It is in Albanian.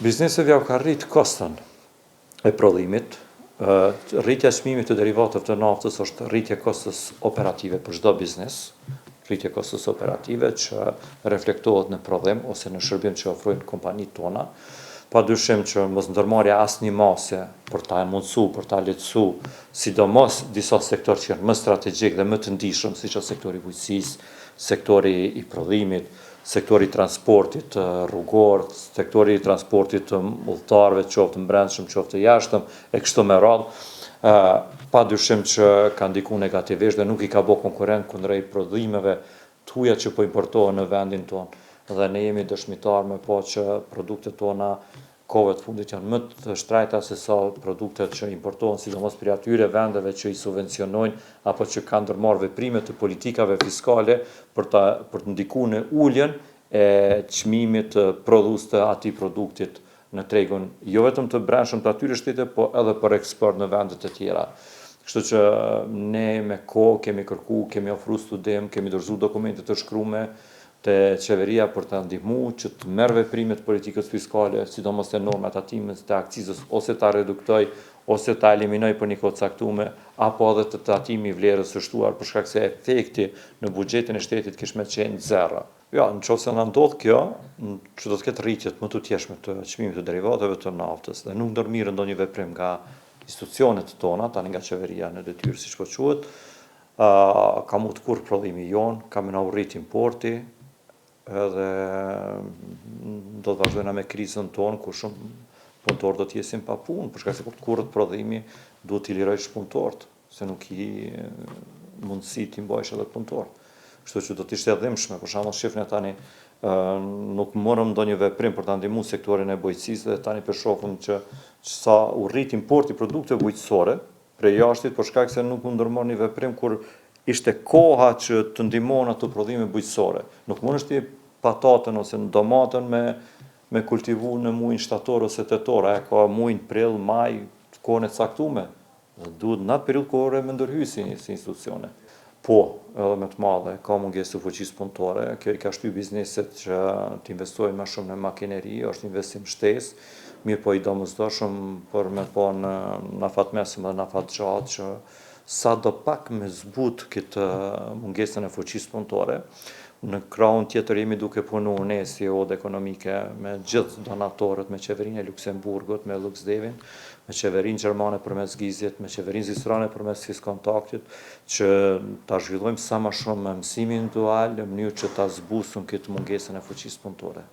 Bizneseve ja ka rrit kostën e prodhimit. Rritja e çmimit të derivateve të naftës është rritje kostës operative për çdo biznes, rritje kostës operative që reflektohet në prodhim ose në shërbim që ofrojnë kompanitë tona. Padyshim që mos ndërmarrja asnjë mase për ta mundsu, për ta lehtësu, sidomos disa sektorë që janë më strategjik dhe më të ndihshëm, siç është sektori i bujqësisë, sektori i prodhimit, sektori i transportit rrugor, sektori i transportit të udhëtarëve, qoftë brendshëm, qoftë jashtëm, e kështu me radhë, padyshim që ka ndikuar negativisht dhe nuk i ka bërë konkurrent kundrejt prodhimeve të huaja që po importohen në vendin tonë. Dhe ne jemi dëshmitar me pa që produktet tona kohëve të fundit janë më të shtrejta se sa produktet që importohen, sidomos prej atyre vendeve që i subvencionojnë apo që kanë ndërmarrë veprime të politikave fiskale për të ndikuar në uljen e çmimit prodhues të atij produktit në tregun jo vetëm të brendshëm të atyre shtete, po edhe për eksport në vende të tjera. Kështu që ne me kohë kemi kërkuar, kemi ofruar studim, kemi dorëzuar dokumente të shkruara te qeveria për ta ndihmuar që të merr veprime të politikës fiskale, sidomos te normat tatimes të akcizës, ose ta reduktoj, ose ta eliminoj për një kohë caktuar, apo edhe të tatimi i vlerës së shtuar, për shkak se efekti në buxhetin e shtetit kish me qenë zero. Ja, nëse na ndodh kjo, që do të ketë rritjet më të tjeshme të çmimit të derivateve të naftës dhe nuk ndërmirë ndonjë veprim nga institucionet tona, tani nga qeveria në detyrë siç po quhet, ka mu të kurrë prodhimi jon, ka më na urrit importi, edhe do të vazhdojna me krizën tonë ku shumë punëtorë do të jesin pa punë, për shkak se kur të kurrët prodhimi duhet t'i lirojsh punëtorët, se nuk i mundësi t'i mbajsh edhe punëtorët. Kështu që do të ishte e dhimbshme, për shembull shifni tani nuk morëm ndonjë veprim për ta ndihmuar sektorin e bujqësisë dhe tani po shohim që sa u rrit importi produkteve bujqësore prej jashtit për shkak se nuk u ndërmorë një veprim kur ishte koha që të ndihmon ato prodhime bujqësore. Nuk mundesh ti patatën ose domatën me kultivu në muajin shtator ose tetor, ajo ka muajin prill, maj, kohën e caktuar. Duhet në atë periudhë kohore me ndërhyj si institucione. Po, edhe me të madhe, ka mungesë të fuqisë punëtore, kjo i ka shtyr bizneset që të investojnë më shumë në makineri, është investim shtesë, mirë po i domosdoshëm për me pa në afat mesëm dhe në afat gjatë që sa do pak me zbut këtë mungesën e fuqisë punëtore. Në krahun tjetër jemi duke punuar ne si odë ekonomike me gjithë donatorët, me qeverinë e Luksemburgut, me Luxdevin, me qeverinë gjermane përmes GIZ-it, me qeverinë zvicerane përmes Fiskontaktit, që ta zhvillojmë sa më shumë mësimin dual në mënyrë që ta zbusim këtë mungesën e fuqisë punëtore.